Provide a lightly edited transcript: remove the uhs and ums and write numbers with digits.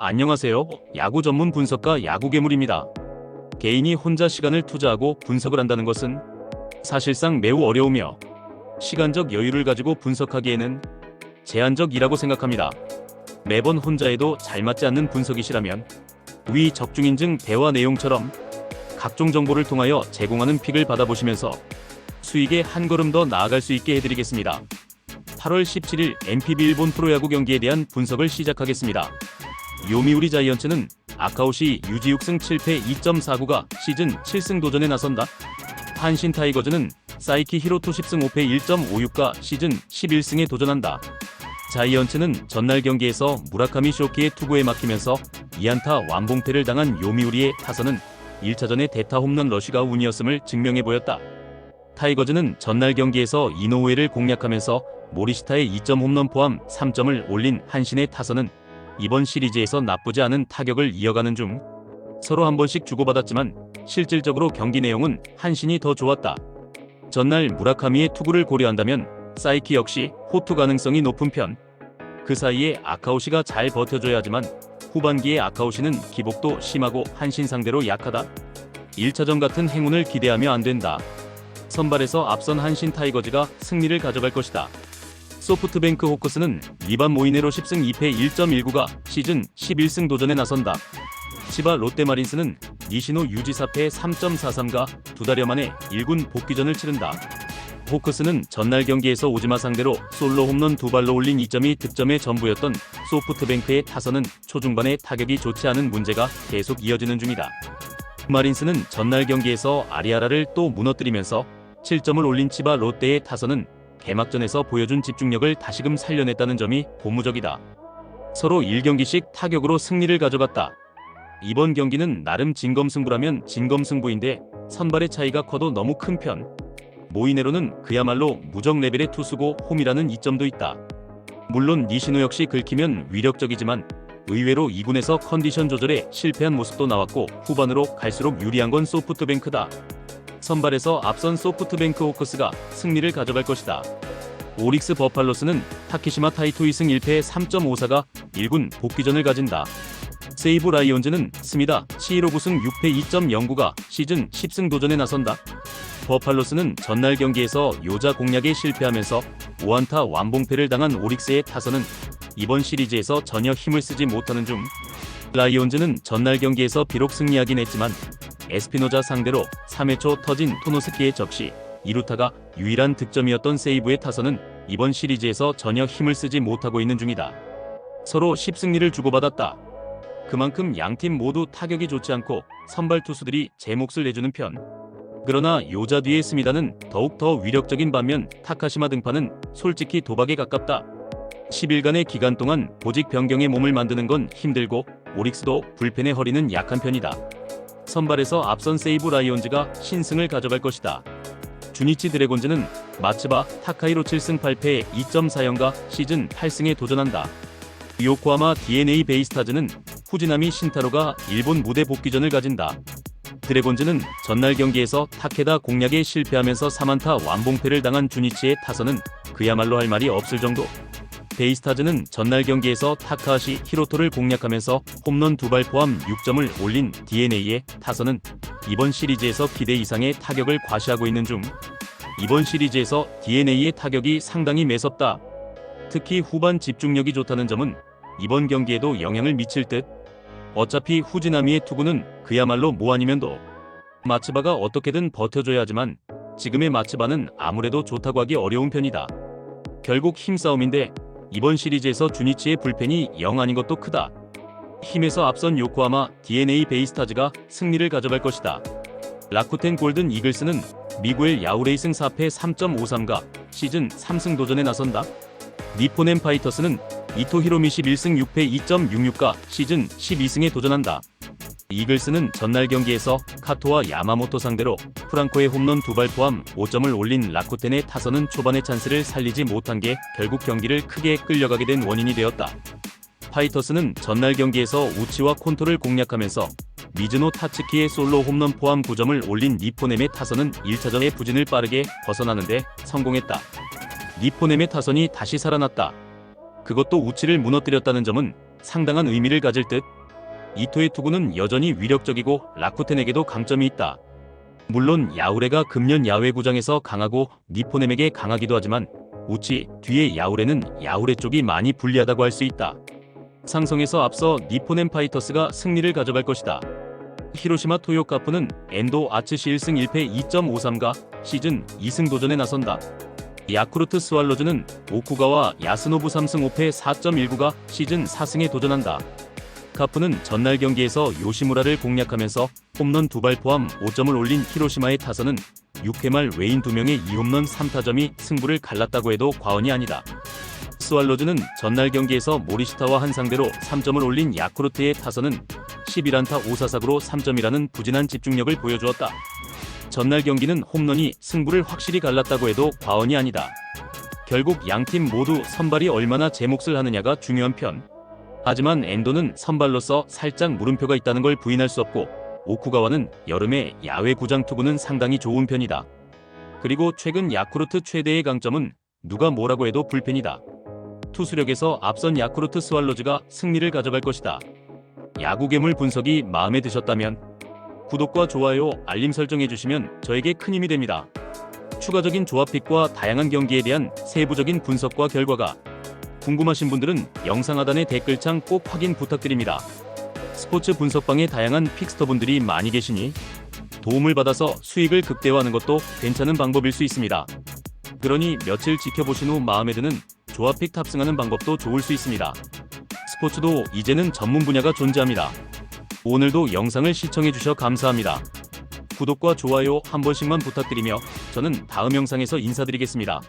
안녕하세요. 야구 전문 분석가 야구괴물입니다. 개인이 혼자 시간을 투자하고 분석을 한다는 것은 사실상 매우 어려우며 시간적 여유를 가지고 분석하기에는 제한적이라고 생각합니다. 매번 혼자 해도 잘 맞지 않는 분석이시라면 위 적중인증 대화 내용처럼 각종 정보를 통하여 제공하는 픽을 받아보시면서 수익에 한 걸음 더 나아갈 수 있게 해드리겠습니다. 8월 17일 NPB 일본 프로야구 경기에 대한 분석을 시작하겠습니다. 요미우리 자이언츠는 아카오시 유지 6승 7패 2.49가 시즌 7승 도전에 나선다. 한신 타이거즈는 사이키 히로토 10승 5패 1.56가 시즌 11승에 도전한다. 자이언츠는 전날 경기에서 무라카미 쇼키의 투구에 막히면서 2안타 완봉패를 당한 요미우리의 타선은 1차전의 대타 홈런 러쉬가 운이었음을 증명해 보였다. 타이거즈는 전날 경기에서 이노우에를 공략하면서 모리시타의 2점 홈런 포함 3점을 올린 한신의 타선은 이번 시리즈에서 나쁘지 않은 타격을 이어가는 중 서로 한 번씩 주고받았지만 실질적으로 경기 내용은 한신이 더 좋았다. 전날 무라카미의 투구를 고려한다면 사이키 역시 호투 가능성이 높은 편. 그 사이에 아카오시가 잘 버텨줘야 하지만 후반기에 아카오시는 기복도 심하고 한신 상대로 약하다. 1차전 같은 행운을 기대하며 안된다. 선발에서 앞선 한신 타이거즈가 승리를 가져갈 것이다. 소프트뱅크 호크스는 리반 모이네로 10승 2패 1.19가 시즌 11승 도전에 나선다. 치바 롯데마린스는 니시노 유지 4패 3.43가 두 달여 만에 1군 복귀전을 치른다. 호크스는 전날 경기에서 오지마 상대로 솔로 홈런 2발로 올린 2점이 득점의 전부였던 소프트뱅크의 타선은 초중반에 타격이 좋지 않은 문제가 계속 이어지는 중이다. 마린스는 전날 경기에서 아리아라를 또 무너뜨리면서 7점을 올린 치바 롯데의 타선은 개막전에서 보여준 집중력을 다시금 살려냈다는 점이 고무적이다. 서로 1경기씩 타격으로 승리를 가져갔다. 이번 경기는 나름 진검승부라면 진검승부인데 선발의 차이가 커도 너무 큰 편. 모이네로는 그야말로 무적 레벨의 투수고 홈이라는 이점도 있다. 물론 니시노 역시 긁히면 위력적이지만 의외로 2군에서 컨디션 조절에 실패한 모습도 나왔고 후반으로 갈수록 유리한 건 소프트뱅크다. 선발에서 앞선 소프트뱅크 호크스가 승리를 가져갈 것이다. 오릭스 버팔로스는 타키시마 타이토 2승 1패 3.54가 1군 복귀전을 가진다. 세이브 라이온즈는 스미다 치히로 9승 6패 2.09가 시즌 10승 도전에 나선다. 버팔로스는 전날 경기에서 요자 공략에 실패하면서 5안타 완봉패를 당한 오릭스의 타선은 이번 시리즈에서 전혀 힘을 쓰지 못하는 중. 라이온즈는 전날 경기에서 비록 승리하긴 했지만 에스피노자 상대로 3회 초 터진 토노스키의 적시 2루타가 유일한 득점이었던 세이브의 타선은 이번 시리즈에서 전혀 힘을 쓰지 못하고 있는 중이다. 서로 10승리를 주고받았다. 그만큼 양팀 모두 타격이 좋지 않고 선발 투수들이 제 몫을 내주는 편. 그러나 요자 뒤의 스미다는 더욱 더 위력적인 반면 타카시마 등판은 솔직히 도박에 가깝다. 10일간의 기간 동안 보직 변경에 몸을 만드는 건 힘들고 오릭스도 불펜의 허리는 약한 편이다. 선발에서 앞선 세이브 라이온즈가 신승을 가져갈 것이다. 주니치 드래곤즈는 마츠바 타카이로 7승 8패 2.40가 시즌 8승에 도전한다. 요코하마 DNA 베이스타즈는 후지나미 신타로가 일본 무대 복귀전을 가진다. 드래곤즈는 전날 경기에서 타케다 공략에 실패하면서 3안타 완봉패를 당한 주니치의 타선은 그야말로 할 말이 없을 정도. 베이스타즈는 전날 경기에서 타카하시 히로토를 공략하면서 홈런 2발 포함 6점을 올린 DNA의 타선은 이번 시리즈에서 기대 이상의 타격을 과시하고 있는 중. 이번 시리즈에서 DNA의 타격이 상당히 매섭다. 특히 후반 집중력이 좋다는 점은 이번 경기에도 영향을 미칠 듯. 어차피 후지나미의 투구는 그야말로 뭐 아니면 도. 마츠바가 어떻게든 버텨줘야 하지만 지금의 마츠바는 아무래도 좋다고 하기 어려운 편이다. 결국 힘싸움인데 이번 시리즈에서 주니치의 불펜이 영 아닌 것도 크다. 힘에서 앞선 요코하마 DNA 베이스타즈가 승리를 가져갈 것이다. 라쿠텐 골든 이글스는 미구엘 야우레이승 4패 3.53가 시즌 3승 도전에 나선다. 니포넨 파이터스는 이토 히로미시 1승 6패 2.66가 시즌 12승에 도전한다. 이글스는 전날 경기에서 카토와 야마모토 상대로 프랑코의 홈런 2발 포함 5점을 올린 라쿠텐의 타선은 초반의 찬스를 살리지 못한 게 결국 경기를 크게 끌려가게 된 원인이 되었다. 파이터스는 전날 경기에서 우치와 콘토를 공략하면서 미즈노 타츠키의 솔로 홈런 포함 9점을 올린 니포넴의 타선은 1차전의 부진을 빠르게 벗어나는데 성공했다. 니포넴의 타선이 다시 살아났다. 그것도 우치를 무너뜨렸다는 점은 상당한 의미를 가질 듯. 이토의 투구는 여전히 위력적이고 라쿠텐에게도 강점이 있다. 물론 야우레가 금년 야외구장에서 강하고 니포넴에게 강하기도 하지만 우치 뒤의 야우레는 야우레 쪽이 많이 불리하다고 할 수 있다. 상성에서 앞서 니포넴 파이터스가 승리를 가져갈 것이다. 히로시마 토요카프는 엔도 아츠시 1승 1패 2.53가 시즌 2승 도전에 나선다. 야쿠르트 스왈로즈는 오쿠가와 야스노부 3승 5패 4.19가 시즌 4승에 도전한다. 카프는 전날 경기에서 요시무라를 공략하면서 홈런 2발 포함 5점을 올린 히로시마의 타선은 6회 말 외인 2명의 2홈런 3타점이 승부를 갈랐다고 해도 과언이 아니다. 스왈로즈는 전날 경기에서 모리시타와 한 상대로 3점을 올린 야쿠르트의 타선은 11안타 5사삭으로 3점이라는 부진한 집중력을 보여주었다. 전날 경기는 홈런이 승부를 확실히 갈랐다고 해도 과언이 아니다. 결국 양팀 모두 선발이 얼마나 제 몫을 하느냐가 중요한 편. 하지만 엔도는 선발로서 살짝 물음표가 있다는 걸 부인할 수 없고 오쿠가와는 여름에 야외 구장 투구는 상당히 좋은 편이다. 그리고 최근 야쿠르트 최대의 강점은 누가 뭐라고 해도 불펜이다. 투수력에서 앞선 야쿠르트 스왈로즈가 승리를 가져갈 것이다. 야구 괴물 분석이 마음에 드셨다면 구독과 좋아요, 알림 설정해주시면 저에게 큰 힘이 됩니다. 추가적인 조합픽과 다양한 경기에 대한 세부적인 분석과 결과가 궁금하신 분들은 영상 하단의 댓글창 꼭 확인 부탁드립니다. 스포츠 분석방에 다양한 픽스터분들이 많이 계시니 도움을 받아서 수익을 극대화하는 것도 괜찮은 방법일 수 있습니다. 그러니 며칠 지켜보신 후 마음에 드는 조합픽 탑승하는 방법도 좋을 수 있습니다. 스포츠도 이제는 전문 분야가 존재합니다. 오늘도 영상을 시청해주셔 감사합니다. 구독과 좋아요 한 번씩만 부탁드리며 저는 다음 영상에서 인사드리겠습니다.